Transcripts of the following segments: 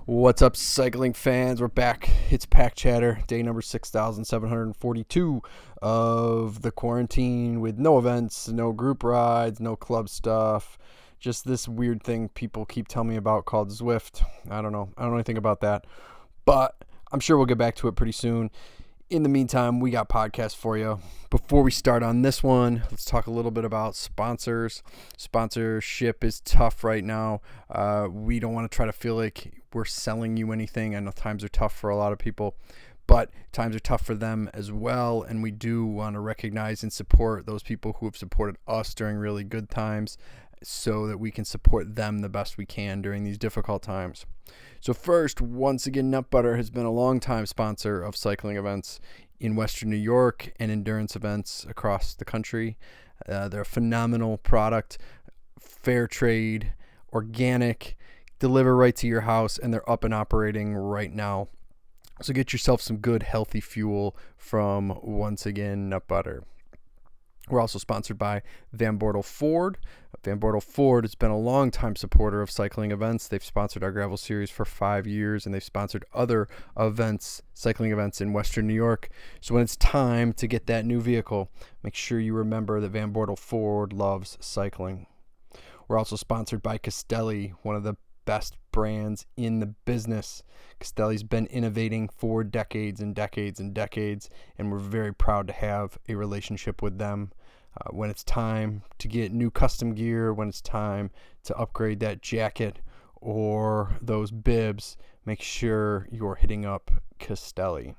What's up, cycling fans? We're back. It's Pack Chatter, day number 6,742 of the quarantine with no events, no group rides, no club stuff. Just this weird thing people keep telling me about called Zwift. I don't know. I don't know anything about that. But I'm sure we'll get back to it pretty soon. In the meantime, we got podcasts for you. Before we start on this one, let's talk a little bit about sponsors. Sponsorship is tough right now. We don't want to try to feel like we're selling you anything. I know times are tough for a lot of people, but times are tough for them as well. And we do want to recognize and support those people who have supported us during really good times so that we can support them the best we can during these difficult times. So first, once again, Nut Butter has been a long-time sponsor of cycling events in Western New York and endurance events across the country. They're a phenomenal product, fair trade, organic, deliver right to your house, and they're up and operating right now. So get yourself some good, healthy fuel from, once again, Nut Butter. We're also sponsored by Van Bortle Ford. Van Bortle Ford has been a long-time supporter of cycling events. They've sponsored our gravel series for 5 years, and they've sponsored other events, cycling events in Western New York. So when it's time to get that new vehicle, make sure you remember that Van Bortle Ford loves cycling. We're also sponsored by Castelli, one of the best brands in the business. Castelli's been innovating for decades and decades and decades, and we're very proud to have a relationship with them. When it's time to get new custom gear, when it's time to upgrade that jacket or those bibs, make sure you're hitting up Castelli.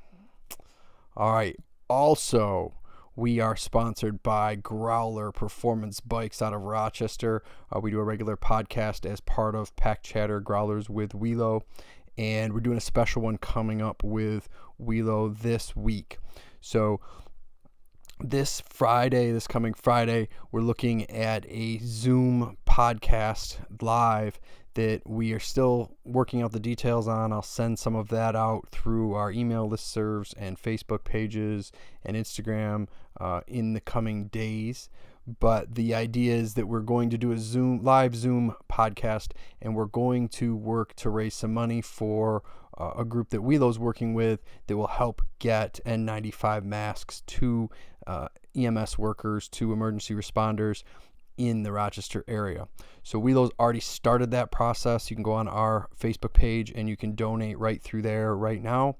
All right. Also, we are sponsored by Growler Performance Bikes out of Rochester. We do a regular podcast as part of Pack Chatter Growlers with Wheelo, and we're doing a special one coming up with Wheelo this week. So this coming Friday, we're looking at a Zoom podcast live that we are still working out the details on. I'll send some of that out through our email listservs and Facebook pages and Instagram in the coming days. But the idea is that we're going to do a live Zoom podcast, and we're going to work to raise some money for a group that Wheelo's working with that will help get N95 masks to EMS workers, to emergency responders in the Rochester area. So Wheelo's already started that process. You can go on our Facebook page and you can donate right through there right now.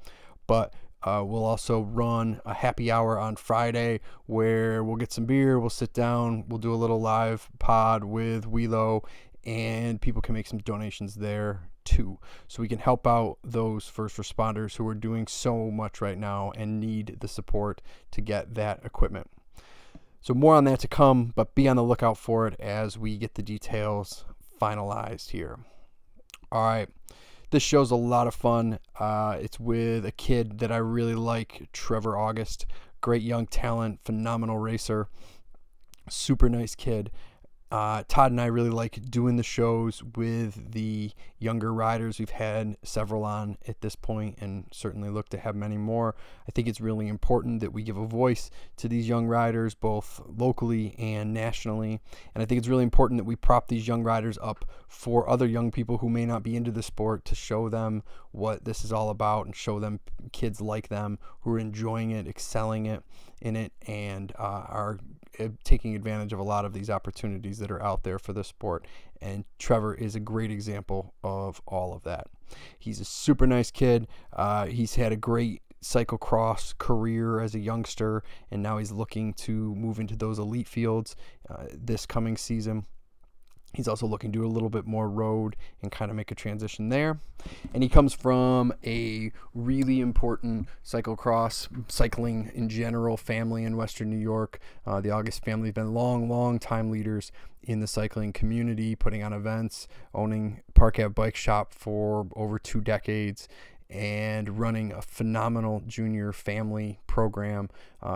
But we'll also run a happy hour on Friday where we'll get some beer, we'll sit down, we'll do a little live pod with Wheelo, and people can make some donations there too. So we can help out those first responders who are doing so much right now and need the support to get that equipment. So more on that to come, but be on the lookout for it as we get the details finalized here. All right. This show's a lot of fun. It's with a kid that I really like, Trevor August. Great young talent, phenomenal racer, super nice kid. Todd and I really like doing the shows with the younger riders. We've had several on at this point and certainly look to have many more. I think it's really important that we give a voice to these young riders, both locally and nationally. And I think it's really important that we prop these young riders up for other young people who may not be into the sport, to show them what this is all about and show them kids like them who are enjoying it, excelling in it, and are taking advantage of a lot of these opportunities that are out there for the sport. And Trevor is a great example of all of that. He's a super nice kid. He's had a great cyclocross career as a youngster, and now he's looking to move into those elite fields this coming season. He's also looking to do a little bit more road and kind of make a transition there. And he comes from a really important cycling in general family in Western New York. The August family have been long time leaders in the cycling community, putting on events, owning Park Ave Bike Shop for over 2 decades, and running a phenomenal junior family program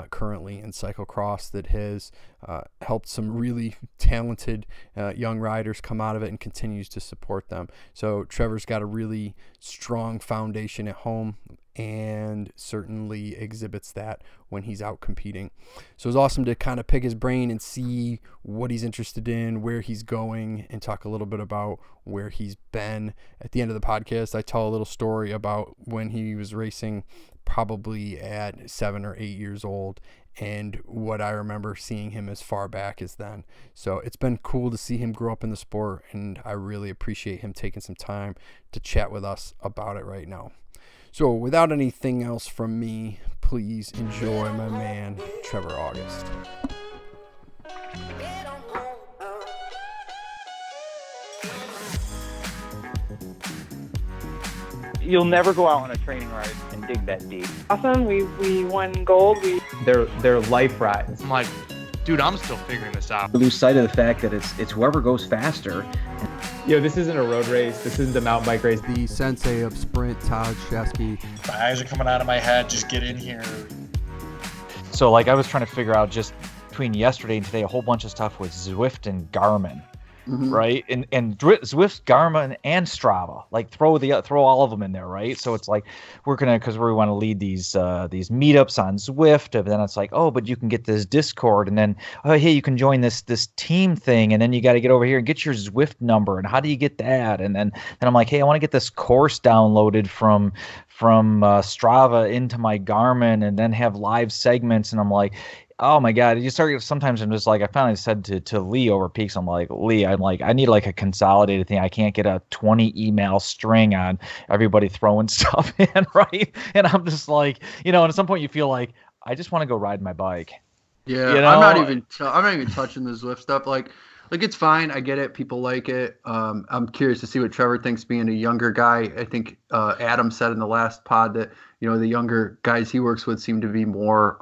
currently in cyclocross that has helped some really talented young riders come out of it and continues to support them. So Trevor's got a really strong foundation at home, and certainly exhibits that when he's out competing. So it's awesome to kind of pick his brain and see what he's interested in, where he's going, and talk a little bit about where he's been. At the end of the podcast, I tell a little story about when he was racing probably at 7 or 8 years old, and what I remember seeing him as far back as then. So it's been cool to see him grow up in the sport, and I really appreciate him taking some time to chat with us about it right now. So without anything else from me, please enjoy my man, Trevor August. You'll never go out on a training ride and dig that deep. Awesome. We won gold. They're life rides. I'm like, dude, I'm still figuring this out. Lose sight of the fact that it's whoever goes faster. This isn't a road race. This isn't a mountain bike race. The sensei of sprint, Todd Shesky. My eyes are coming out of my head. Just get in here. So like I was trying to figure out just between yesterday and today a whole bunch of stuff with Zwift and Garmin. Mm-hmm. Right, and Zwift, Garmin, and Strava, like throw all of them in there, right? So it's like because we want to lead these meetups on Zwift, and then it's like, oh, but you can get this Discord, and then hey, you can join this team thing, and then you got to get over here and get your Zwift number, and how do you get that? And then I'm like, hey, I want to get this course downloaded from Strava into my Garmin, and then have live segments, and I'm like, oh my God! Sometimes I'm just like, I finally said to Lee over Peaks, I'm like, Lee, I need like a consolidated thing. I can't get a 20 email string on everybody throwing stuff in, right? And I'm just like, and at some point you feel like, I just want to go ride my bike. Yeah, I'm not even touching the Zwift stuff. Like it's fine. I get it. People like it. I'm curious to see what Trevor thinks being a younger guy. I think Adam said in the last pod that, the younger guys he works with seem to be more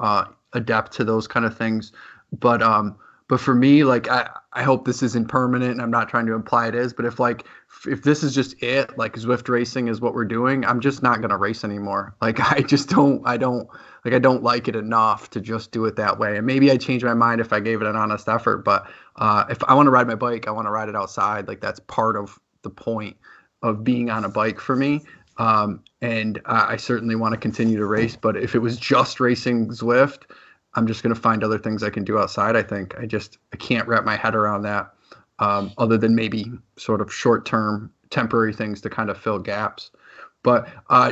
adept to those kind of things. But for me, like, I hope this isn't permanent, and I'm not trying to imply it is, but if this is just it, like Zwift racing is what we're doing, I'm just not going to race anymore. Like, I don't like it enough to just do it that way. And maybe I change my mind if I gave it an honest effort, but if I want to ride my bike, I want to ride it outside. Like, that's part of the point of being on a bike for me. And I certainly want to continue to race, but if it was just racing Zwift, I'm just going to find other things I can do outside. I think I can't wrap my head around that, other than maybe sort of short-term temporary things to kind of fill gaps. But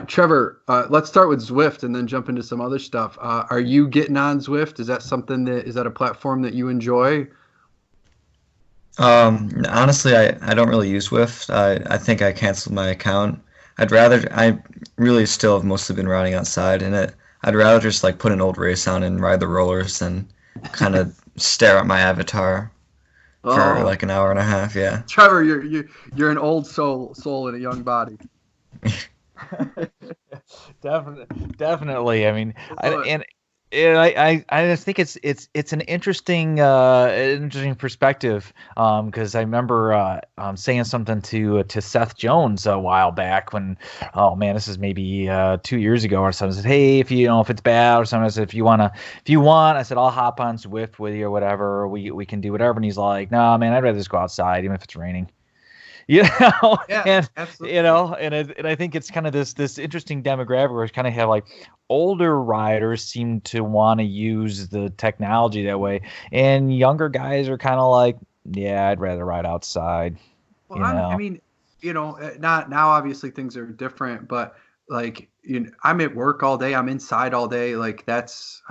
Trevor, let's start with Zwift and then jump into some other stuff. Are you getting on Zwift? Is that a platform that you enjoy? Honestly, I don't really use Zwift. I think I canceled my account. I really still have mostly been riding outside in it. I'd rather just like put an old race on and ride the rollers than kind of stare at my avatar for like an hour and a half. Yeah. Trevor, you're an old soul in a young body. Definitely. I mean, I just think it's an interesting perspective, because I remember saying something to Seth Jones a while back when, oh man, this is maybe 2 years ago or something. I said, hey, if it's bad or something, I said, if you want, I said, I'll hop on Zwift with you or whatever. We can do whatever. And he's like, no, man, I'd rather just go outside even if it's raining. Yeah, and absolutely. And I think it's kind of this interesting demographic where it's kind of have like older riders seem to want to use the technology that way, and younger guys are kind of like, yeah, I'd rather ride outside. Well, not now. Obviously, things are different, but like, I'm at work all day. I'm inside all day. Like, that's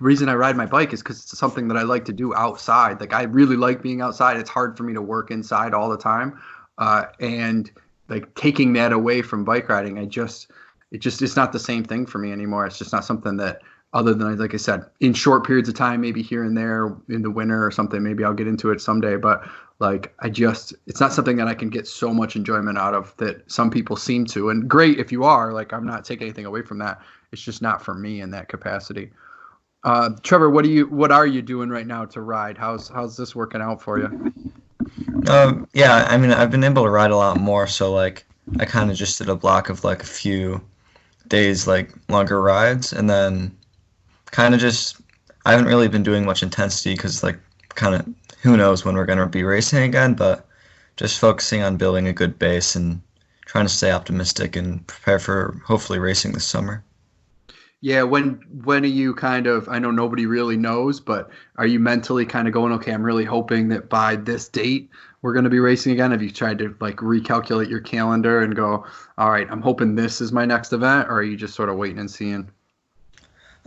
reason I ride my bike is because it's something that I like to do outside. Like, I really like being outside. It's hard for me to work inside all the time. And like taking that away from bike riding, it's not the same thing for me anymore. It's just not something that, other than, like I said, in short periods of time, maybe here and there in the winter or something, maybe I'll get into it someday. But like, it's not something that I can get so much enjoyment out of that some people seem to. And great if you are, like, I'm not taking anything away from that. It's just not for me in that capacity. Trevor, what are you doing right now to ride? How's this working out for you? Yeah, I mean, I've been able to ride a lot more. So like, I kind of just did a block of like a few days, like longer rides, and then kind of just, I haven't really been doing much intensity because like kind of who knows when we're going to be racing again, but just focusing on building a good base and trying to stay optimistic and prepare for hopefully racing this summer. Yeah, when are you kind of, I know nobody really knows, but are you mentally kind of going, okay, I'm really hoping that by this date we're going to be racing again? Have you tried to like recalculate your calendar and go, all right, I'm hoping this is my next event, or are you just sort of waiting and seeing?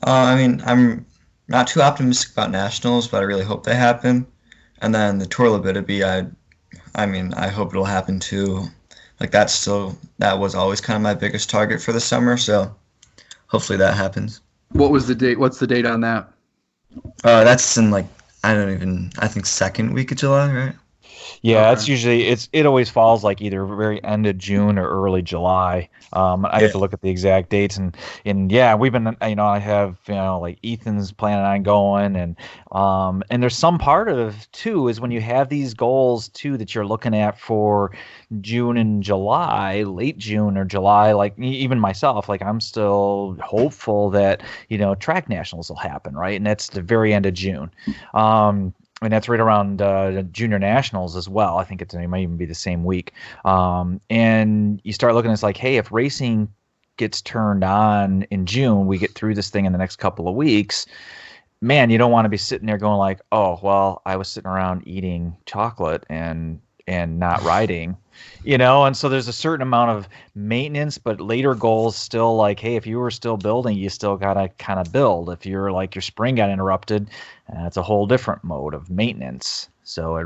I mean, I'm not too optimistic about nationals, but I really hope they happen. And then the Tour Labitabi, I mean, I hope it'll happen too. Like that was always kind of my biggest target for the summer, so hopefully that happens. What was the date? What's the date on that? That's in like I think second week of July, right? Yeah, Okay. it's usually it always falls like either very end of June or early July. I have to look at the exact dates and yeah, we've been I have like Ethan's planning on going and there's some part of too is when you have these goals too that you're looking at for June and July, late June or July, like even myself, like I'm still hopeful that track nationals will happen, right? And that's the very end of June. And that's right around junior nationals as well. I think it might even be the same week. And you start looking, it's like, hey, if racing gets turned on in June, we get through this thing in the next couple of weeks, man, you don't want to be sitting there going like, oh, well, I was sitting around eating chocolate and not riding, and so there's a certain amount of maintenance, but later goals still like, hey, if you were still building, you still gotta kind of build. If you're like your spring got interrupted, it's a whole different mode of maintenance. So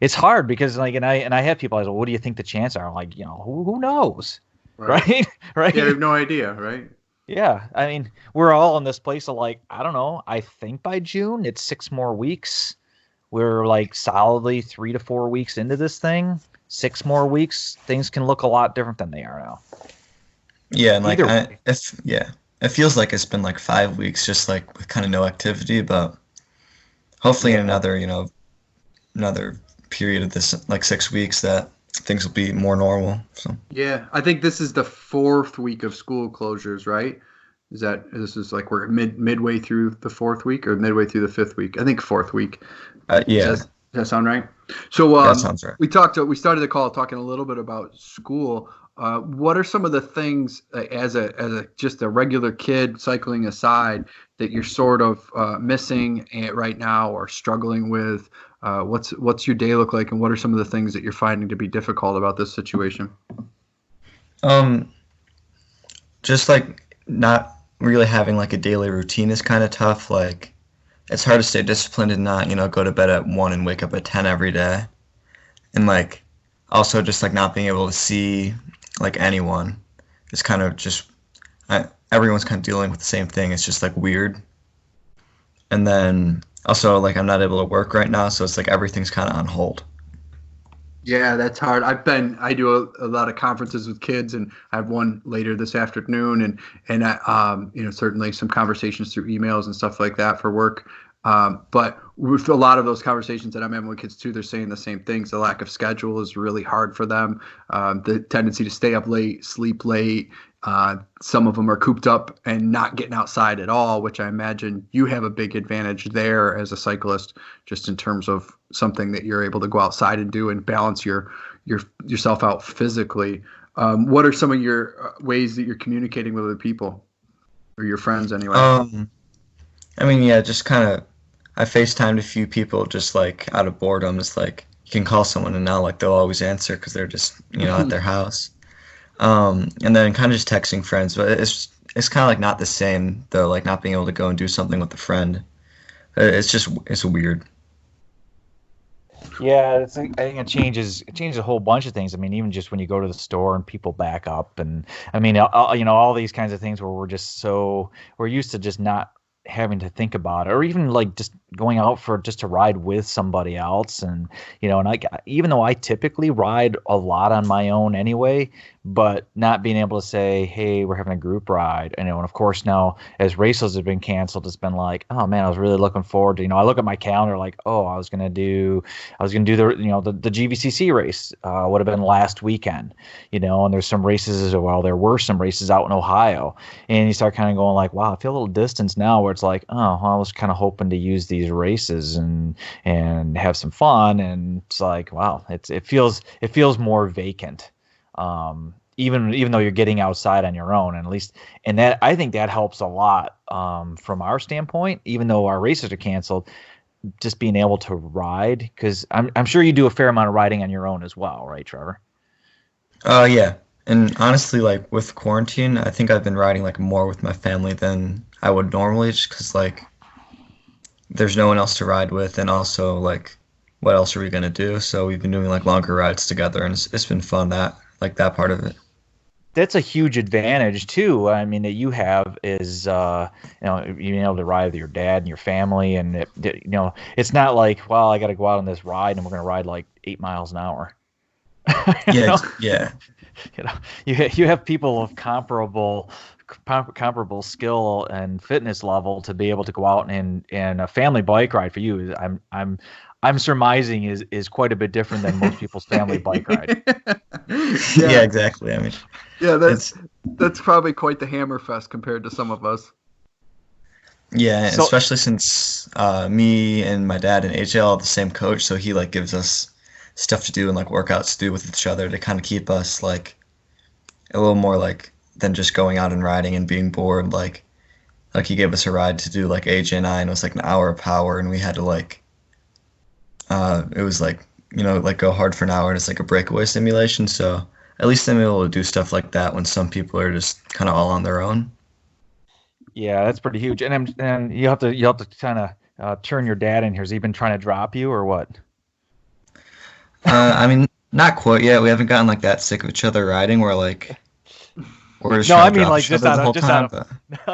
it's hard because like, and I have people, I say, well, what do you think the chances are? I'm like, who knows, right? Right? Yeah, I have no idea, right? Yeah, I mean, we're all in this place of like, I don't know. I think by June it's 6 more weeks. We're like solidly 3 to 4 weeks into this thing. 6 more weeks, things can look a lot different than they are now. Yeah, and like Either it feels like it's been like 5 weeks just like with kind of no activity, but hopefully in another period of this like 6 weeks that things will be more normal. So Yeah, I think this is the 4th week of school closures, right? This is like we're midway through the 4th week or midway through the 5th week? I think 4th week. yeah, Does that sound right? So that sounds right. we started the call talking a little bit about school. What are some of the things as a just a regular kid cycling aside that you're sort of missing right now or struggling with? What's your day look like, and what are some of the things that you're finding to be difficult about this situation? Just like not really having like a daily routine is kind of tough. Like it's hard to stay disciplined and not, go to bed at 1 and wake up at 10 every day. And like also just like not being able to see like anyone. It's kind of just everyone's kind of dealing with the same thing. It's just like weird. And then also like I'm not able to work right now, so it's like everything's kind of on hold. Yeah, that's hard. I do a lot of conferences with kids, and I have one later this afternoon, and certainly some conversations through emails and stuff like that for work. But with a lot of those conversations that I'm having with kids too, they're saying the same things. The lack of schedule is really hard for them. The tendency to stay up late, sleep late. Some of them are cooped up and not getting outside at all, which I imagine you have a big advantage there as a cyclist, just in terms of something that you're able to go outside and do and balance yourself out physically. What are some of your ways that you're communicating with other people or your friends anyway? I mean, yeah, just kind of I FaceTimed a few people just like out of boredom. It's like you can call someone and now like they'll always answer because they're just at their house. And then kind of just texting friends, but it's kind of like not the same though. Like not being able to go and do something with a friend. It's weird. Yeah, I think it changes a whole bunch of things. I mean, even just when you go to the store and people back up, and I mean, all these kinds of things where we're used to just not having to think about it, or even like just going out for just to ride with somebody else, and and even though I typically ride a lot on my own anyway, but not being able to say, hey, we're having a group ride, and of course now as races have been canceled, it's been like, oh man, I was really looking forward to, I look at my calendar like, oh, I was gonna do the the GVCC race would have been last weekend, and there's some races as well. There were some races out in Ohio, and you start kind of going like, wow, I feel a little distance now where it's like, oh, well, I was kind of hoping to use these races and have some fun, and it's like, wow, it feels more vacant. Even though you're getting outside on your own, and at least, and that I think that helps a lot from our standpoint. Even though our races are canceled, just being able to ride, because I'm sure you do a fair amount of riding on your own as well, right, Trevor? Yeah. And honestly, like with quarantine, I think I've been riding like more with my family than I would normally, just because like there's no one else to ride with, and also like what else are we gonna do? So we've been doing like longer rides together, and it's been fun, that part of it. That's a huge advantage too. I mean, that you have is, being able to ride with your dad and your family, and it's not like, well, I got to go out on this ride and we're going to ride like 8 miles an hour. You Yeah, know? yeah, You know, you have people of comparable skill and fitness level to be able to go out and a family bike ride for you. I'm surmising is quite a bit different than most people's family bike ride. yeah, exactly. I mean, Yeah, it's that's probably quite the hammerfest compared to some of us. yeah, So especially since me and my dad and HL have the same coach, so he like gives us stuff to do and like workouts to do with each other to kind of keep us like a little more like than just going out and riding and being bored. Like he gave us a ride to do like AJ and I, and it was like an hour of power, and we had to like it was like like go hard for an hour, and it's like a breakaway simulation. So at least I'm able to do stuff like that when some people are just kind of all on their own. yeah, that's pretty huge. And you have to kind of turn your dad in here. Has he been trying to drop you or what? I mean, not quite yet. We haven't gotten like that sick of each other riding. We're just No, trying I to mean drop like each other the whole time.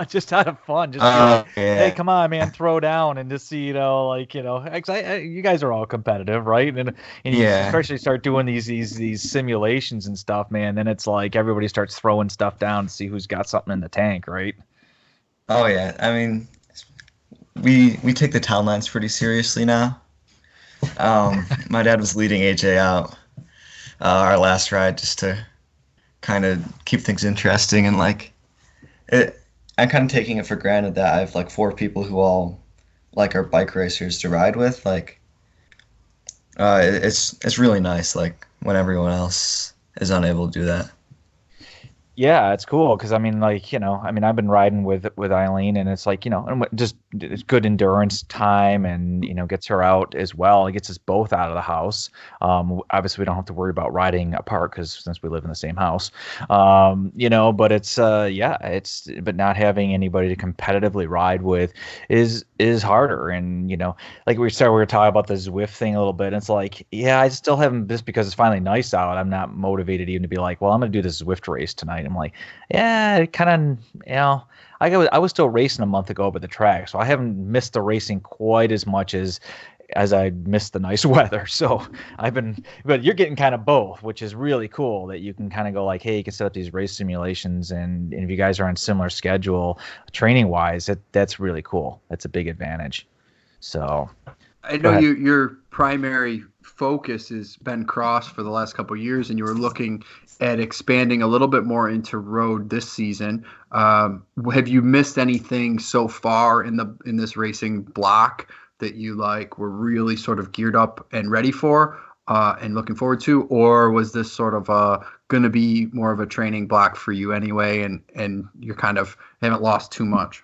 just out of fun. Just be like, hey, Yeah, come on, man, throw down and just see, you guys are all competitive, right? And you yeah. especially start doing these simulations and stuff, man. Then it's like everybody starts throwing stuff down to see who's got something in the tank, right? Oh yeah. I mean, we take the town lines pretty seriously now. My dad was leading AJ out our last ride just to kind of keep things interesting, and like it. I'm kind of taking it for granted that I have like 4 people who all like are bike racers to ride with. Like, it's really nice. Like when everyone else is unable to do that. Yeah, it's cool because I mean, like, I've been riding with Eileen, and it's like, and just it's good endurance time, and gets her out as well. It gets us both out of the house. Obviously, we don't have to worry about riding apart because since we live in the same house, But but not having anybody to competitively ride with is harder, and like we were talking about the Zwift thing a little bit. And it's like, yeah, I still haven't, just because it's finally nice out, I'm not motivated even to be like, well, I'm going to do this Zwift race tonight. I'm like, yeah, it kind of, I was still racing a month ago at the track, so I haven't missed the racing quite as much as I missed the nice weather. So but you're getting kind of both, which is really cool that you can kind of go like, hey, you can set up these race simulations, and if you guys are on similar schedule training wise, that's really cool. That's a big advantage. So I know your primary focus has been cross for the last couple of years, and you were looking at expanding a little bit more into road this season. Have you missed anything so far in this racing block that you like were really sort of geared up and ready for and looking forward to, or was this sort of going to be more of a training block for you anyway, and you're kind of haven't lost too much?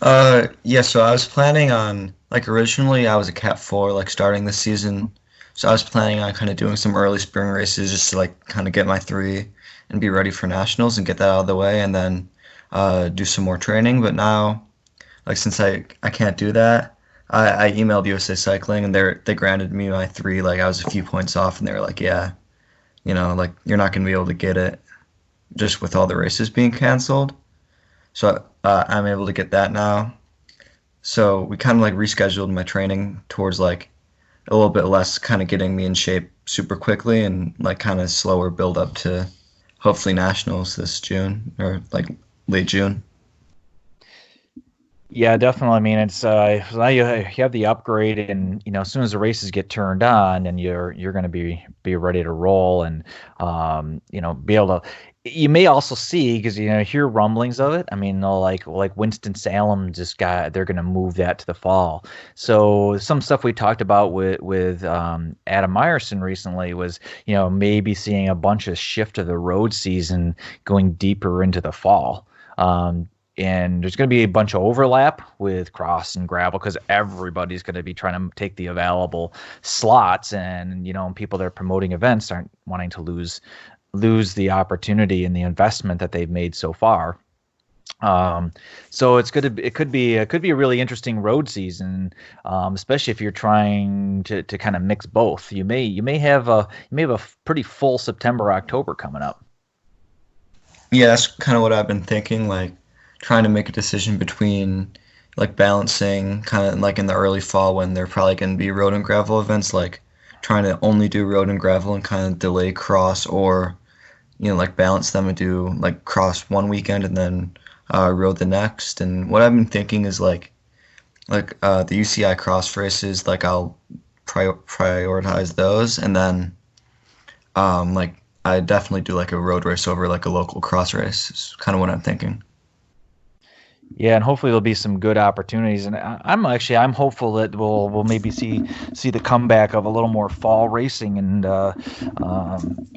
Yeah, so I was planning on, like, originally I was a Cat 4, like, starting this season. So I was planning on kind of doing some early spring races just to, like, kind of get my 3 and be ready for nationals and get that out of the way, and then do some more training. But now, like, since I can't do that, I emailed USA Cycling, and they granted me my 3. Like, I was a few points off, and they were like, yeah, like, you're not going to be able to get it just with all the races being canceled. So I'm able to get that now. So we kind of like rescheduled my training towards like a little bit less kind of getting me in shape super quickly, and like kind of slower build up to hopefully nationals this June, or like late June. Yeah, definitely. I mean, it's now you have the upgrade, and as soon as the races get turned on, and you're going to be ready to roll, and be able to. You may also see because hear rumblings of it. I mean, like Winston Salem they're going to move that to the fall. So some stuff we talked about with Adam Meyerson recently was maybe seeing a bunch of shift of the road season going deeper into the fall. And there's going to be a bunch of overlap with cross and gravel because everybody's going to be trying to take the available slots, and people that are promoting events aren't wanting to lose the opportunity and the investment that they've made so far. So it could be a really interesting road season, especially if you're trying to kind of mix both. You may have a pretty full September, October coming up. Yeah, that's kind of what I've been thinking, like trying to make a decision between like balancing kind of like in the early fall when they're probably going to be road and gravel events, like trying to only do road and gravel and kind of delay cross, or like balance them and do like cross one weekend and then road the next. And what I've been thinking is like the UCI cross races, like I'll prioritize those, and then like I definitely do like a road race over like a local cross race is kind of what I'm thinking. Yeah, and hopefully there'll be some good opportunities, and I'm hopeful that we'll maybe see the comeback of a little more fall racing, and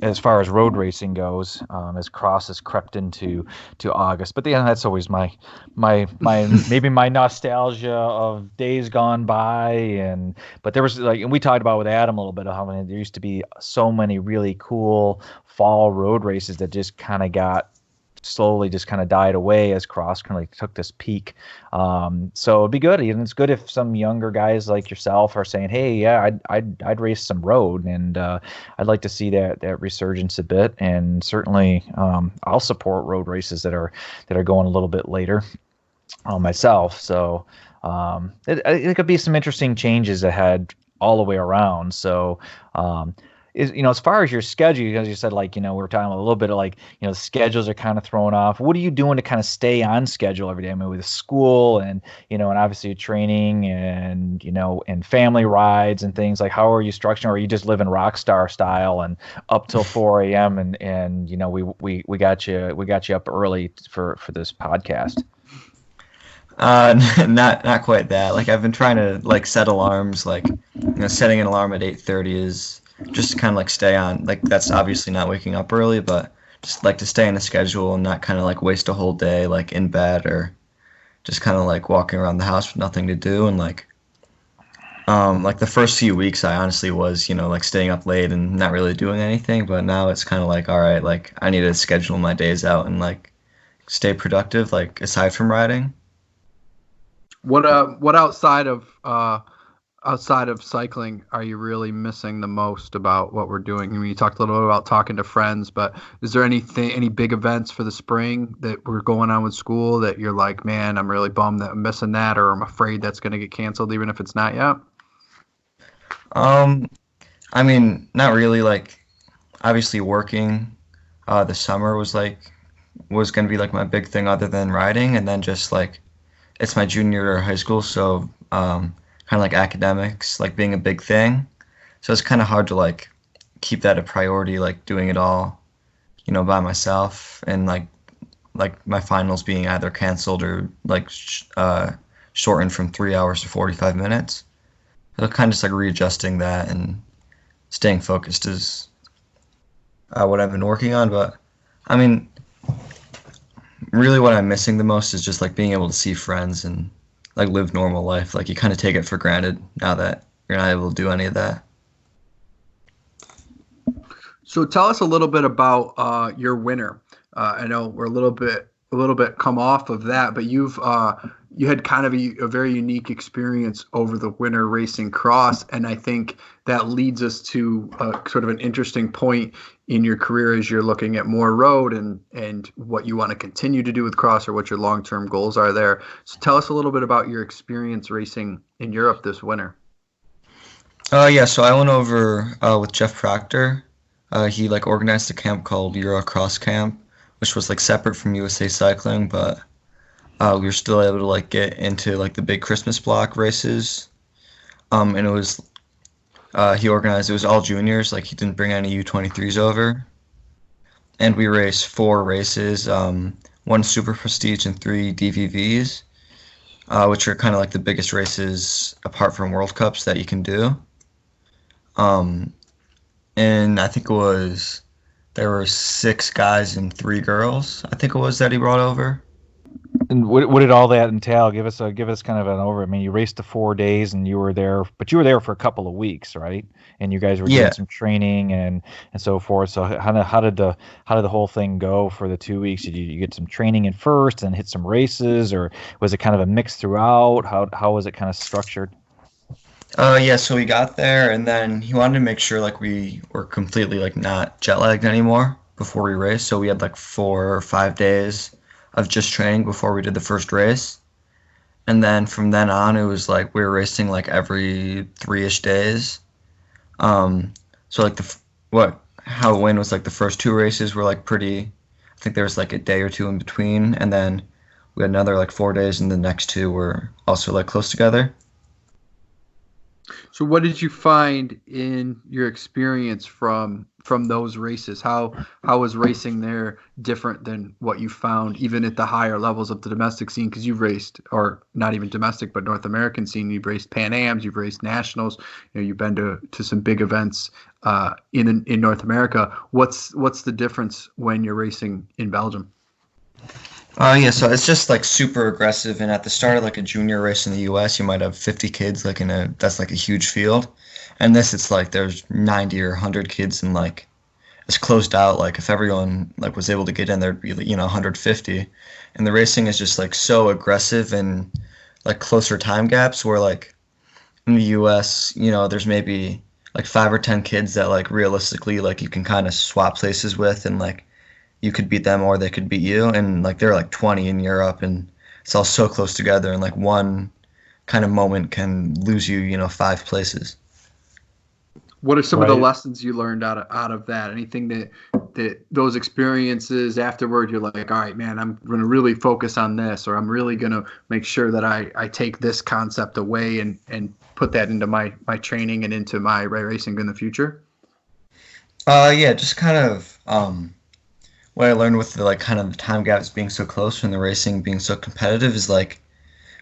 as far as road racing goes, as cross has crept into August. But that's always my maybe my nostalgia of days gone by, but there was and we talked about with Adam a little bit of how there used to be so many really cool fall road races that just kind of got slowly just kind of died away as cross kind of like took this peak. So it'd be good, and it's good if some younger guys like yourself are saying, hey, yeah, I'd race some road, and I'd like to see that resurgence a bit. And certainly I'll support road races that are going a little bit later myself. So it could be some interesting changes ahead all the way around. So as far as your schedule, as you said, we were talking a little bit of schedules are kind of thrown off. What are you doing to kind of stay on schedule every day? I mean, with school and obviously training and and family rides and things, like how are you structuring? Or are you just living rock star style and up till 4 a.m. and we got you up early for this podcast? Not quite that. Like I've been trying to like set alarms, like setting an alarm at 8:30 is just to kind of like stay on, like that's obviously not waking up early, but just like to stay in a schedule and not kind of like waste a whole day like in bed or just kind of like walking around the house with nothing to do. And like the first few weeks I honestly was like staying up late and not really doing anything, but now it's kind of like, all right, like I need to schedule my days out and like stay productive, like aside from riding. What outside of cycling are you really missing the most about what we're doing? I mean, you talked a little bit about talking to friends, but is there any big events for the spring that we're going on with school that you're like, man, I'm really bummed that I'm missing that, or I'm afraid that's going to get canceled even if it's not yet? I mean, not really. Like obviously working the summer was going to be like my big thing other than riding, and then just like it's my junior year of high school, so kind of like academics, like being a big thing. So it's kind of hard to like keep that a priority, like doing it all, by myself, and like my finals being either canceled or like shortened from 3 hours to 45 minutes. So kind of just like readjusting that and staying focused is what I've been working on. But I mean, really what I'm missing the most is just like being able to see friends and like live normal life. Like you kind of take it for granted now that you're not able to do any of that. So tell us a little bit about your winter. I know we're a little bit come off of that, but you had kind of a very unique experience over the winter racing cross, and I think that leads us to sort of an interesting point in your career as you're looking at more road and what you want to continue to do with cross, or what your long-term goals are there. So tell us a little bit about your experience racing in Europe this winter. Yeah, so I went over with Jeff Proctor. He like organized a camp called Euro Cross Camp, which was like separate from USA Cycling, but we were still able to like get into like the big Christmas block races. And it was he organized. It was all juniors. Like he didn't bring any U23s over. And we raced 4 races, one Super Prestige and 3 DVVs, which are kind of like the biggest races apart from World Cups that you can do. And I think there were 6 guys and 3 girls, I think it was, that he brought over. And what did all that entail? Give us kind of an overview. I mean, you raced the 4 days, and you were there for a couple of weeks, right? And you guys were doing some training and so forth. So how did the whole thing go for the 2 weeks? Did you get some training in first and hit some races, or was it kind of a mix throughout? How was it kind of structured? Yeah, so we got there, and then he wanted to make sure like we were completely like not jet lagged anymore before we raced. So we had like 4 or 5 days of just training before we did the first race. And then from then on, it was like we were racing like every 3-ish days. So like how it went was like the first 2 races were like pretty, I think there was like a day or 2 in between, and then we had another like 4 days, and the next 2 were also like close together. So what did you find in your experience from those races? How was racing there different than what you found even at the higher levels of the domestic scene? Because you've raced, or not even domestic, but North American scene. You've raced Pan Ams, you've raced nationals. You've been to some big events in North America. What's the difference when you're racing in Belgium? Yeah, so it's just like super aggressive, and at the start of like a junior race in the US, you might have 50 kids like that's like a huge field. And this, it's like there's 90 or 100 kids, and like it's closed out. Like if everyone like was able to get in, there'd be 150. And the racing is just like so aggressive, and like closer time gaps where like in the US, there's maybe like 5 or 10 kids that like realistically like you can kind of swap places with, and like you could beat them or they could beat you, and like they're like 20 in Europe, and it's all so close together, and like one kind of moment can lose you 5 places. What are some of the lessons you learned out of that? Anything that those experiences afterward, you're like, all right, man, I'm going to really focus on this, or I'm really going to make sure that I take this concept away and put that into my training and into my racing in the future? Yeah, just kind of what I learned with the like kind of the time gaps being so close and the racing being so competitive is like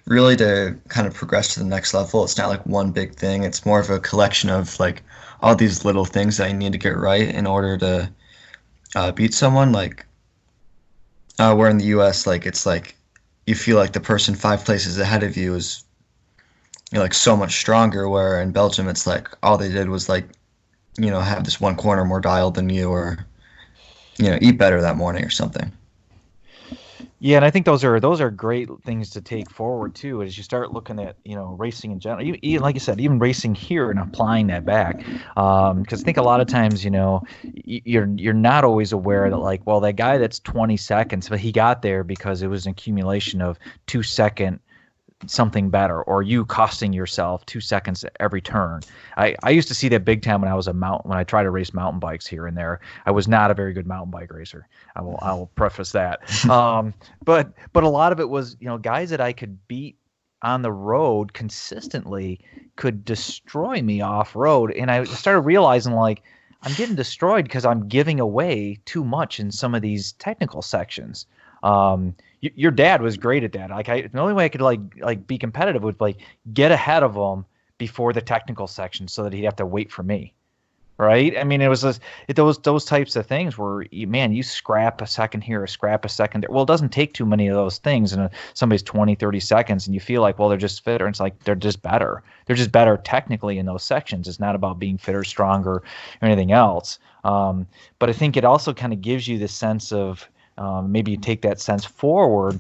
really to kind of progress to the next level. It's not like one big thing. It's more of a collection of like all these little things that you need to get right in order to beat someone. Like where in the US, like it's like you feel like the person 5 places ahead of you is like so much stronger, where in Belgium it's like all they did was like have this one corner more dialed than you, or eat better that morning or something. Yeah, and I think those are great things to take forward too, as you start looking at racing in general. Like you said, even racing here and applying that back, because I think a lot of times you're not always aware that like, well, that guy that's 20 seconds, but he got there because it was an accumulation of 2-second something better, or you costing yourself 2 seconds every turn. I used to see that big time when I tried to race mountain bikes here and there. I was not a very good mountain bike racer. I will preface that. But a lot of it was guys that I could beat on the road consistently could destroy me off road, and I started realizing like I'm getting destroyed because I'm giving away too much in some of these technical sections. Your dad was great at that. Like the only way I could like be competitive would like get ahead of him before the technical section, so that he'd have to wait for me. Right? I mean, it was those types of things where you scrap a second here, or scrap a second there. Well, it doesn't take too many of those things, and somebody's 20-30 seconds, and you feel like, well, they're just fitter. And it's like they're just better. They're just better technically in those sections. It's not about being fitter, stronger, or anything else. But I think it also kind of gives you this sense of maybe you take that sense forward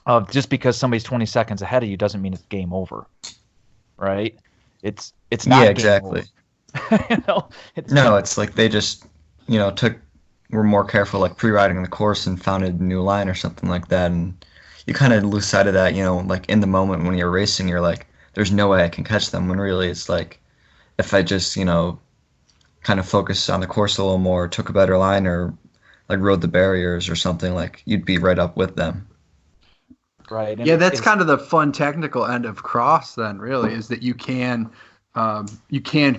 of just because somebody's 20 seconds ahead of you doesn't mean it's game over, right? It's not. Yeah, exactly. It's like they just were more careful like pre-riding the course and found a new line or something like that, and you kind of lose sight of that. Like in the moment when you're racing, you're like, there's no way I can catch them. When really it's like, if I just kind of focus on the course a little more, took a better line, or like rode the barriers or something, like you'd be right up with them. right? And Yeah, that's kind of the fun technical end of cross then, really, is that you can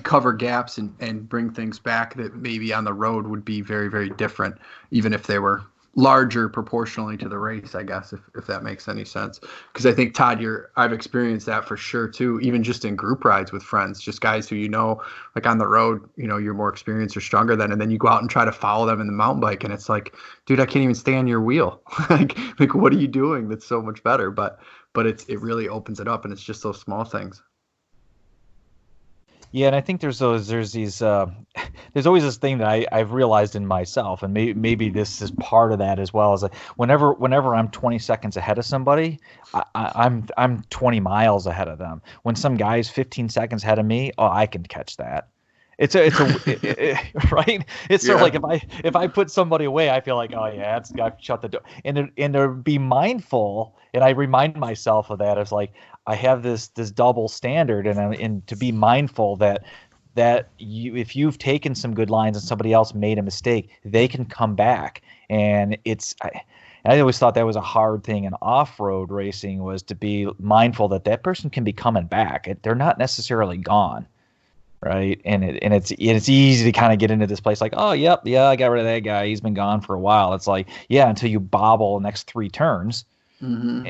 cover gaps and bring things back that maybe on the road would be very, very different, even if they were larger proportionally to the race, I guess, if that makes any sense. Because I think, Todd, I've experienced that for sure too, even just in group rides with friends, just guys who, like on the road, you're more experienced or stronger than, and then you go out and try to follow them in the mountain bike, and it's like, dude, I can't even stay on your wheel. like what are you doing that's so much better? But it really opens it up, and it's just those small things. Yeah, and I think there's these there's always this thing that I've realized in myself, and maybe this is part of that as well. Is like whenever I'm 20 seconds ahead of somebody, I'm 20 miles ahead of them. When some guy's 15 seconds ahead of me, oh, I can catch that. Right. It's sort of like if I put somebody away, I feel like, oh yeah, I've shut the door. And to be mindful, and I remind myself of that, as like I have this double standard, and to be mindful that if you've taken some good lines and somebody else made a mistake, they can come back. And I always thought that was a hard thing in off-road racing, was to be mindful that person can be coming back. They're not necessarily gone. Right. And it's easy to kind of get into this place like, oh, yep. Yeah, I got rid of that guy. He's been gone for a while. It's like, yeah, until you bobble the next 3 turns. Mm-hmm.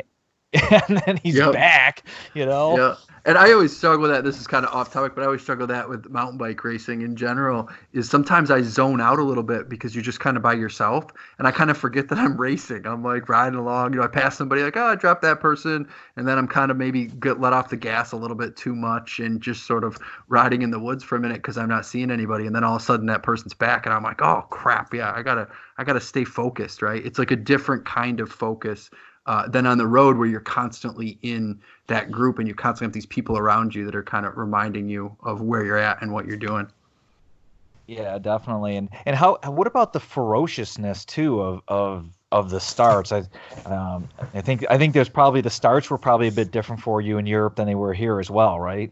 And then he's back, Yeah. And I always struggle with that. This is kind of off topic, but I always struggle with that with mountain bike racing in general, is sometimes I zone out a little bit because you're just kind of by yourself, and I kind of forget that I'm racing. I'm like riding along, I pass somebody like, oh, I dropped that person. And then I'm kind of maybe get let off the gas a little bit too much and just sort of riding in the woods for a minute because I'm not seeing anybody. And then all of a sudden that person's back and I'm like, oh crap. Yeah. I gotta stay focused, right? It's like a different kind of focus than on the road, where you're constantly in that group and you constantly have these people around you that are kind of reminding you of where you're at and what you're doing. Yeah, definitely. And what about the ferociousness too of the starts? I think there's probably the starts were probably a bit different for you in Europe than they were here as well, right?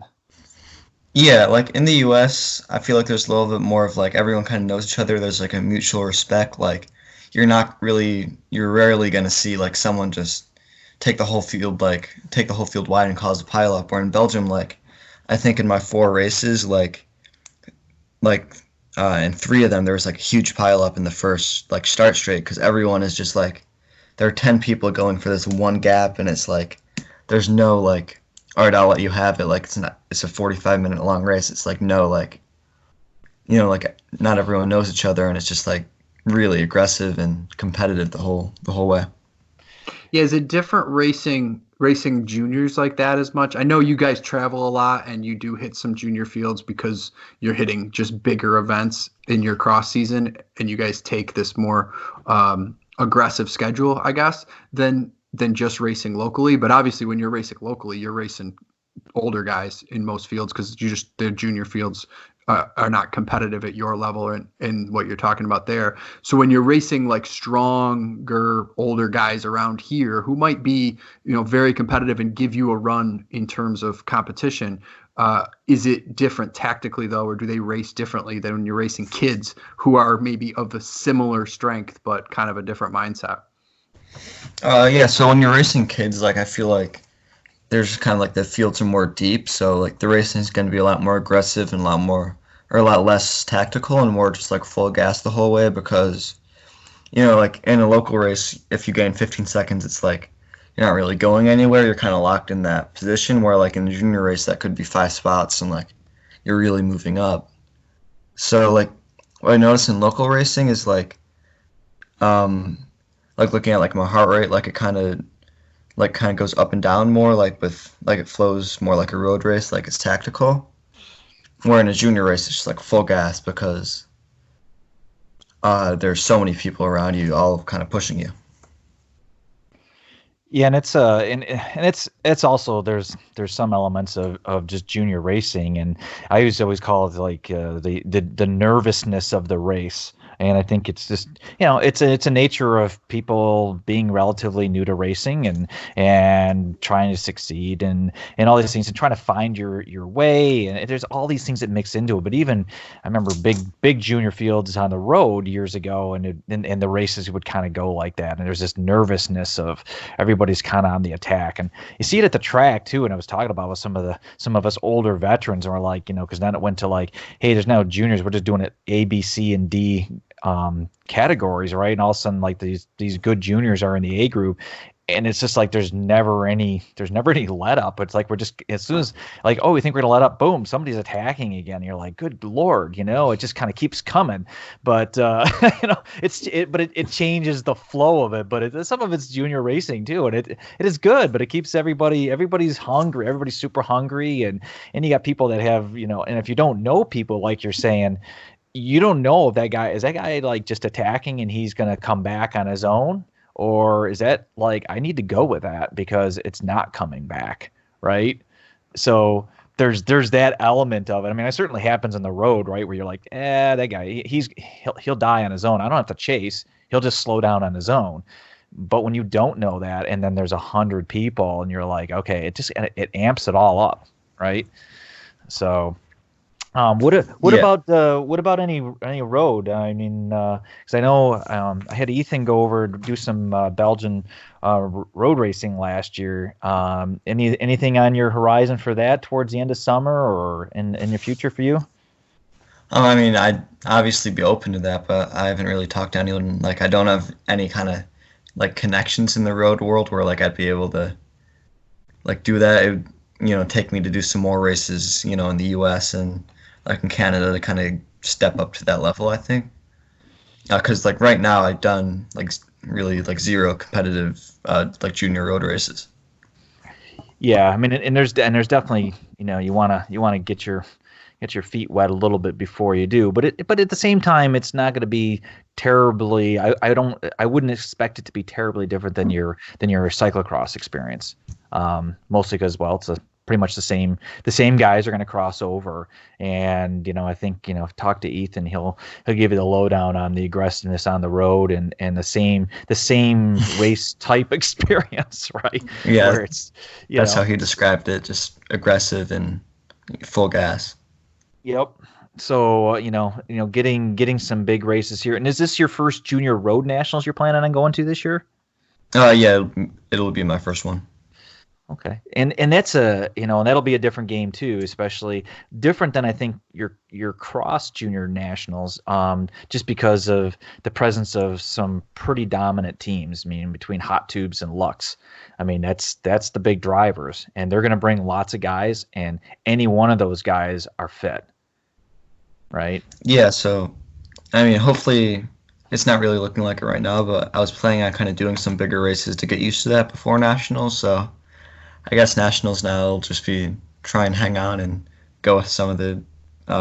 Yeah, like in the US, I feel like there's a little bit more of like everyone kind of knows each other. There's like a mutual respect. Like you're rarely going to see like someone just take the whole field wide and cause a pileup. Or in Belgium, like I think in my 4 races, in 3 of them, there was like a huge pileup in the first like start straight, because everyone is just like, there are 10 people going for this one gap, and it's like there's no like, all right, I'll let you have it. Like it's a 45-minute long race. It's like no, like like not everyone knows each other, and it's just like really aggressive and competitive the whole way. Yeah, is it different racing juniors like that as much? I know you guys travel a lot and you do hit some junior fields because you're hitting just bigger events in your cross season, and you guys take this more aggressive schedule, I guess, than just racing locally. But obviously when you're racing locally, you're racing older guys in most fields, because the junior fields are not competitive at your level and what you're talking about there. So when you're racing like stronger, older guys around here who might be, very competitive and give you a run in terms of competition, is it different tactically though, or do they race differently than when you're racing kids who are maybe of a similar strength but kind of a different mindset? Yeah, so when you're racing kids, like I feel like there's kind of like the fields are more deep, so like the racing is going to be a lot more aggressive and a lot less tactical and more just like full gas the whole way, because like in a local race, if you gain 15 seconds, it's like you're not really going anywhere. You're kind of locked in that position, where like in a junior race that could be 5 spots and like you're really moving up. So like what I notice in local racing is like looking at like my heart rate, like it kind of goes up and down more, like it flows more like a road race, like it's tactical. Where in a junior race, it's just like full gas, because there's so many people around you, all kind of pushing you. Yeah, and it's also there's some elements of just junior racing, and I used to always call it like the nervousness of the race. And I think it's just, it's a nature of people being relatively new to racing and trying to succeed and all these things and trying to find your way. And there's all these things that mix into it. But even I remember big junior fields on the road years ago, and the races would kind of go like that. And there's this nervousness of everybody's kind of on the attack, and you see it at the track too. And I was talking about with some of us older veterans, and we're like, because then it went to like, hey, there's now juniors. We're just doing it A, B, C, and D categories, right? And all of a sudden, like these good juniors are in the A group, and it's just like there's never any let up. It's like we're just, as soon as like, oh, we think we're gonna let up, boom, somebody's attacking again. And you're like, good lord, it just kind of keeps coming. But it changes the flow of it. But some of it's junior racing too, and it is good. But it keeps everybody's hungry. Everybody's super hungry, and you got people that have, and if you don't know people, like you're saying, you don't know if that guy like just attacking and he's gonna come back on his own, or is that like, I need to go with that because it's not coming back, right? So there's that element of it. I mean, it certainly happens on the road, right, where you're like, that guy, he'll die on his own. I don't have to chase. He'll just slow down on his own. But when you don't know that, and then there's 100 people, and you're like, okay, it amps it all up, right? So. What about any road? I mean, because I know I had Ethan go over to do some Belgian road racing last year. Anything on your horizon for that towards the end of summer or in the future for you? I mean, I'd obviously be open to that, but I haven't really talked to anyone. Like, I don't have any kind of like connections in the road world where like I'd be able to like do that. It would, take me to do some more races, in the U.S. and like in Canada to kind of step up to that level, I think. Because like right now I've done like really like zero competitive like junior road races. Yeah, I mean, and there's definitely, you wanna get your feet wet a little bit before you do, but at the same time, it's not going to be terribly. I wouldn't expect it to be terribly different than your cyclocross experience. Mostly because, well, it's pretty much the same guys are going to cross over, and I think talk to Ethan, he'll give you the lowdown on the aggressiveness on the road and the same race type experience, right? Yeah, where it's that's how he described it, just aggressive and full gas. Yep. So getting some big races here. And is this your first junior road nationals you're planning on going to this year? Yeah, it'll be my first one. Okay. And that's and that'll be a different game too, especially different than I think your cross junior nationals, just because of the presence of some pretty dominant teams. I mean, between Hot Tubes and Lux. I mean, that's the big drivers, and they're going to bring lots of guys, and any one of those guys are fit. Right? Yeah, so I mean, hopefully it's not really looking like it right now, but I was planning on kind of doing some bigger races to get used to that before nationals, so I guess nationals now will just be try and hang on and go with some of the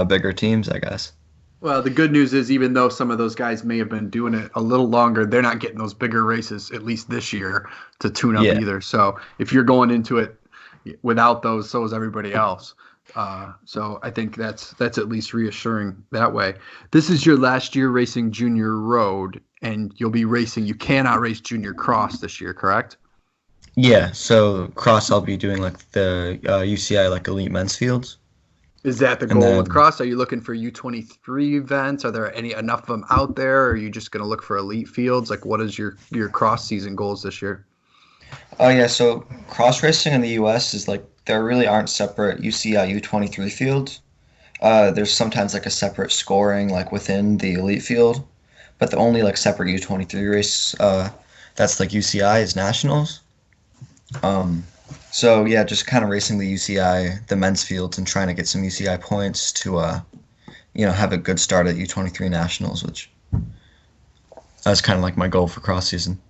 bigger teams, I guess. Well, the good news is even though some of those guys may have been doing it a little longer, they're not getting those bigger races, at least this year, to tune up either. So if you're going into it without those, so is everybody else. So I think that's at least reassuring that way. This is your last year racing junior road, and you'll be racing. You cannot race junior cross this year, correct? Yeah, so cross I'll be doing like the UCI like elite men's fields. Is that the goal with cross? Are you looking for U23 events? Are there enough of them out there? Or are you just going to look for elite fields? Like, what is your cross season goals this year? Oh yeah, so cross racing in the U.S. is like there really aren't separate UCI U23 fields. There's sometimes like a separate scoring like within the elite field, but the only like separate U23 race that's like UCI is nationals. So yeah, just kind of racing the UCI, the men's fields, and trying to get some UCI points to have a good start at U23 nationals, which that's kind of like my goal for cross season.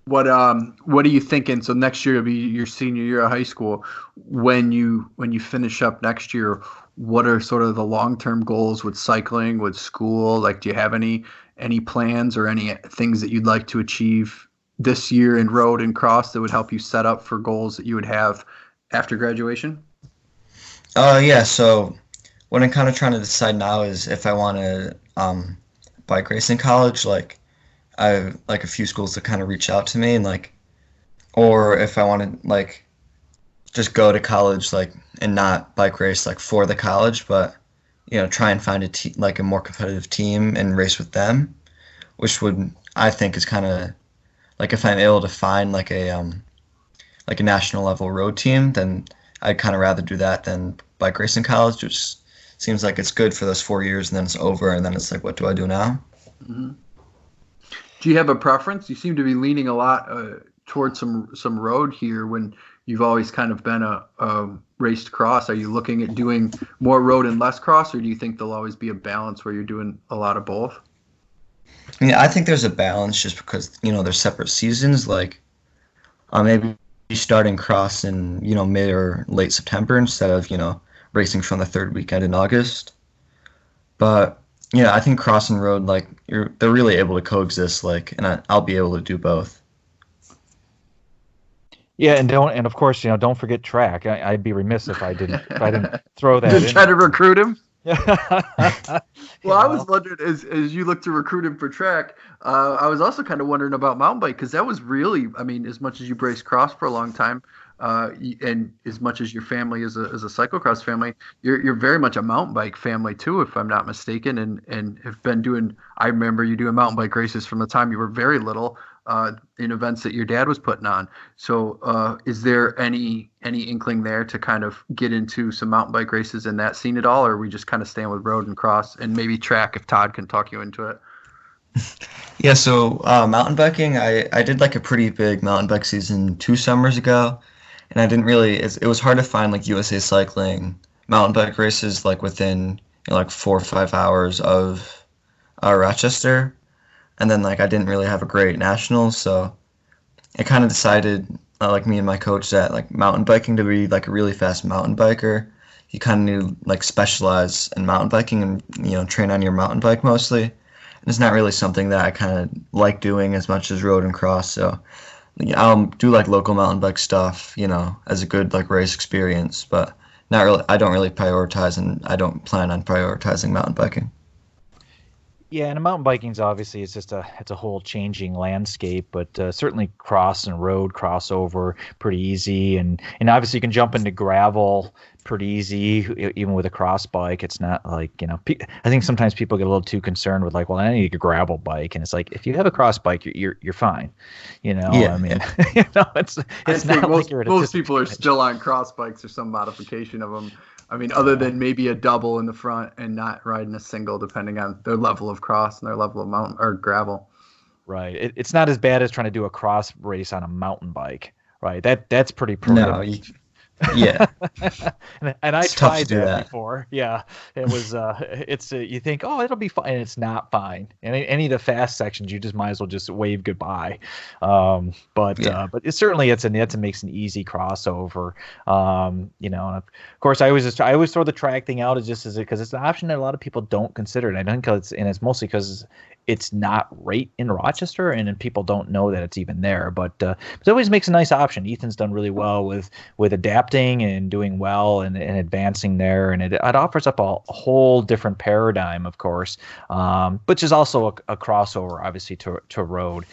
What are you thinking? So next year will be your senior year of high school. When you finish up next year, what are sort of the long-term goals with cycling, with school? Like, do you have any plans or any things that you'd like to achieve this year in road and cross that would help you set up for goals that you would have after graduation? Yeah, so what I'm kind of trying to decide now is if I want to bike race in college. Like I have like a few schools that kind of reach out to me and like, or if I want to like just go to college like and not bike race like for the college, but try and find like a more competitive team and race with them, which would I think is kind of like if I'm able to find like a national level road team, then I'd kind of rather do that than bike race in college, which seems like it's good for those 4 years and then it's over and then it's like, what do I do now? Mm-hmm. Do you have a preference? You seem to be leaning a lot towards some road here when you've always kind of been a raced cross. Are you looking at doing more road and less cross, or do you think there'll always be a balance where you're doing a lot of both? I mean, I think there's a balance just because, they're separate seasons. Like, maybe starting cross in, mid or late September instead of, racing from the third weekend in August. But, I think cross and road, like, they're really able to coexist, like, and I'll be able to do both. Yeah, and of course, don't forget track. I'd be remiss if I didn't throw that in. Try to recruit him? Well, I know? was wondering as you look to recruit him for track, I was also kind of wondering about mountain bike because that was really, I mean, as much as you raced cross for a long time, and as much as your family is a cyclocross family, you're very much a mountain bike family too, if I'm not mistaken, and have been doing. I remember you doing mountain bike races from the time you were very little. In events that your dad was putting on. So is there any inkling there to kind of get into some mountain bike races in that scene at all, or are we just kind of staying with road and cross and maybe track if Todd can talk you into it? Yeah, so mountain biking, I did like a pretty big mountain bike season 2 summers ago, and I didn't really, it was hard to find like USA Cycling mountain bike races like within like 4 or 5 hours of Rochester. And then like I didn't really have a great national, so I kind of decided, like me and my coach, that like mountain biking to be like a really fast mountain biker, you kind of need to like specialize in mountain biking and train on your mountain bike mostly. And it's not really something that I kind of like doing as much as road and cross. So I'll do like local mountain bike stuff, as a good like race experience, but not really. I don't really prioritize, and I don't plan on prioritizing mountain biking. Yeah, and mountain biking's obviously it's a whole changing landscape, but certainly cross and road crossover pretty easy, and obviously you can jump into gravel pretty easy even with a cross bike. It's not like I think sometimes people get a little too concerned with like, well, I need a gravel bike, and it's like if you have a cross bike, you're fine. Yeah, I mean, it's most, not like you're at a most people are disadvantage. still on cross bikes or some modification of them. I mean, other than maybe a double in the front and not riding a single, depending on their level of cross and their level of mountain or gravel. Right. It's not as bad as trying to do a cross race on a mountain bike. Right. That's pretty No, prohibitive. yeah, and I it's tough to tried do that that. before. Yeah, it was. It's you think, oh, it'll be fine, and it's not fine. And any of the fast sections, you just might as well just wave goodbye. But Yeah. but it makes an easy crossover. And of course, I always throw the track thing out as because it's an option that a lot of people don't consider, and I think it's mostly because it's not right in Rochester, and then people don't know that it's even there. But it always makes a nice option. Ethan's done really well with adapting and doing well and advancing there, and it offers up a whole different paradigm, of course, which is also a crossover, obviously, to road,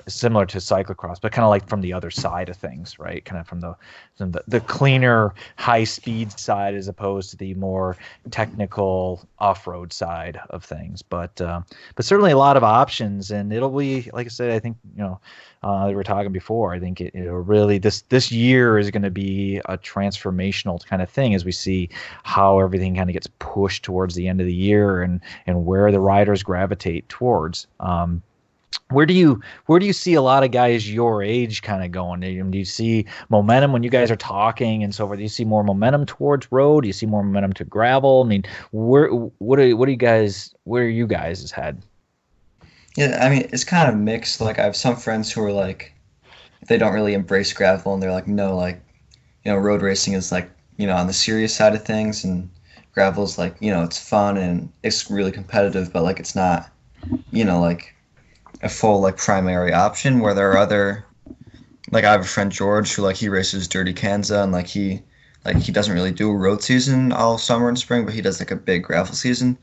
similar to cyclocross, but kind of like from the other side of things, right? Kind of from the cleaner, high speed side as opposed to the more technical off-road side of things. But certainly a lot of options, and it'll be, like I said, I think we were talking before. I think it'll really this year is going to be a transformational kind of thing as we see how everything kind of gets pushed towards the end of the year and where the riders gravitate towards. Where do you see a lot of guys your age kind of going? Do you see momentum when you guys are talking and so forth? Do you see more momentum towards road? Do you see more momentum to gravel? I mean, where are you guys' head? Yeah, I mean, it's kind of mixed. Like, I have some friends who are like, they don't really embrace gravel, and they're like, no, like, road racing is like, on the serious side of things, and gravel's like, it's fun and it's really competitive, but like, it's not, like a full like primary option. Where there are other, like, I have a friend George who like he races Dirty Kanza, and like he like he doesn't really do a road season all summer and spring, but he does like a big gravel season.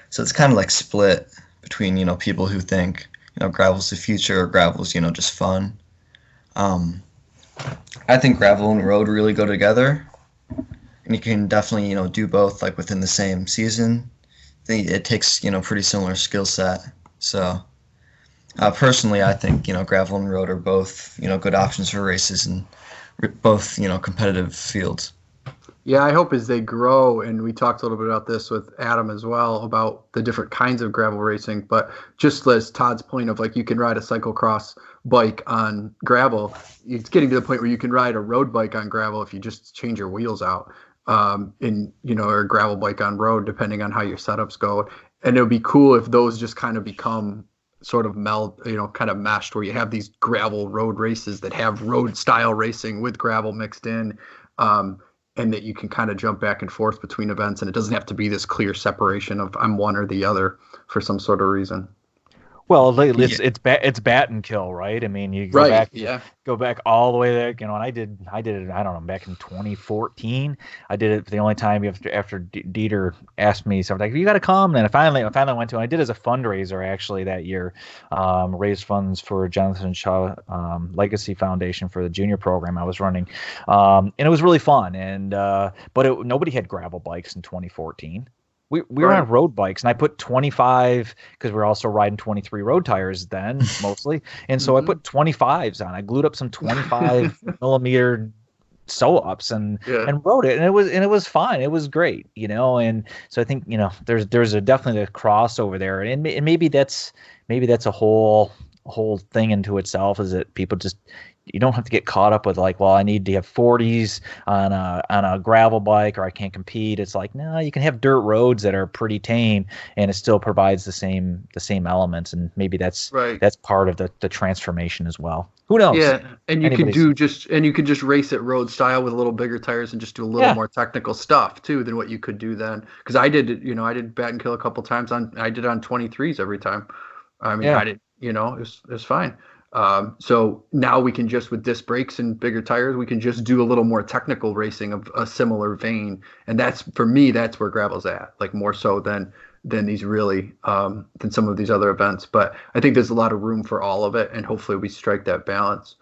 So it's kind of like split between, people who think, gravel's the future or gravel's, just fun. I think gravel and road really go together, and you can definitely, do both like within the same season. It takes, pretty similar skill set. So personally, I think, gravel and road are both, good options for races and both, competitive fields. Yeah, I hope as they grow, and we talked a little bit about this with Adam as well, about the different kinds of gravel racing, but just as Todd's point of like you can ride a cyclocross bike on gravel, it's getting to the point where you can ride a road bike on gravel if you just change your wheels out, or a gravel bike on road, depending on how your setups go. And it would be cool if those just kind of become sort of kind of meshed, where you have these gravel road races that have road style racing with gravel mixed in. And that you can kind of jump back and forth between events, and it doesn't have to be this clear separation of I'm one or the other for some sort of reason. Well, it's bat and kill, right? I mean, you go back all the way there, and I did it. I don't know, back in 2014. I did it for the only time after Dieter asked me something like, "You got to come." And I finally went to. And I did it as a fundraiser actually that year, raised funds for Jonathan Shaw Legacy Foundation for the junior program I was running, and it was really fun. And but nobody had gravel bikes in 2014. We were on road bikes, and I put 25 because we were also riding 23 road tires then mostly, and so I put 25s on. I glued up some 25 millimeter sew ups and rode it, and it was fine. It was great, And so I think there's definitely a crossover there, and maybe that's a whole thing into itself, is that people just. You don't have to get caught up with like, well, I need to have 40s on a gravel bike, or I can't compete. It's like, no, you can have dirt roads that are pretty tame, and it still provides the same elements, and maybe that's part of the transformation as well. Who knows? Yeah, and you can just race it road style with a little bigger tires and just do a little more technical stuff too than what you could do then. Because I did bat and kill a couple times I did on 23s every time. I mean, I did, it was fine. So now we can just, with disc brakes and bigger tires, we can just do a little more technical racing of a similar vein. And that's, for me, that's where gravel's at, like more so than these really, than some of these other events. But I think there's a lot of room for all of it, and hopefully we strike that balance.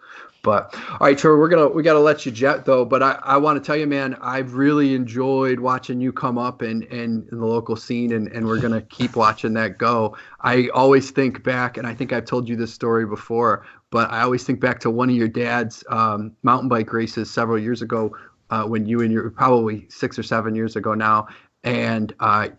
But all right, Trevor, we got to let you jet though. But I want to tell you, man, I've really enjoyed watching you come up in the local scene, and we're going to keep watching that go. I always think back, and I think I've told you this story before, but I always think back to one of your dad's mountain bike races several years ago, when you and your, probably 6 or 7 years ago now, and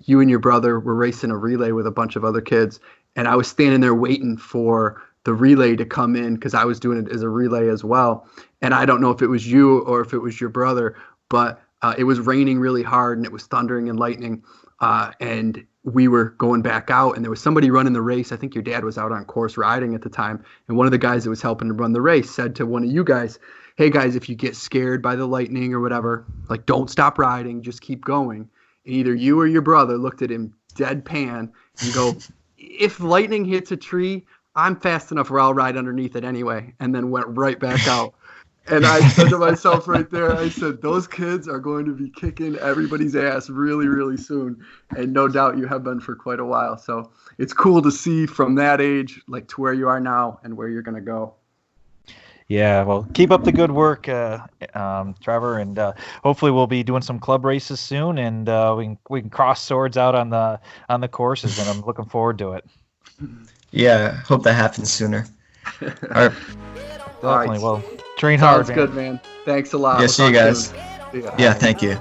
you and your brother were racing a relay with a bunch of other kids, and I was standing there waiting for the relay to come in because I was doing it as a relay as well. And I don't know if it was you or if it was your brother, but it was raining really hard and it was thundering and lightning. And we were going back out, and there was somebody running the race. I think your dad was out on course riding at the time. And one of the guys that was helping to run the race said to one of you guys, "Hey guys, if you get scared by the lightning or whatever, like don't stop riding, just keep going." And either you or your brother looked at him deadpan and go, "If lightning hits a tree, I'm fast enough where I'll ride underneath it anyway," and then went right back out. And I said to myself right there, I said, those kids are going to be kicking everybody's ass really, really soon. And no doubt you have been for quite a while. So it's cool to see from that age, like to where you are now and where you're going to go. Yeah, well, keep up the good work, Trevor, and hopefully we'll be doing some club races soon, and we can cross swords out on the courses, and I'm looking forward to it. Yeah, hope that happens sooner. All right. Definitely. Well, train hard. Sounds good, man. Thanks a lot. Yeah, see you guys. Yeah, thank you.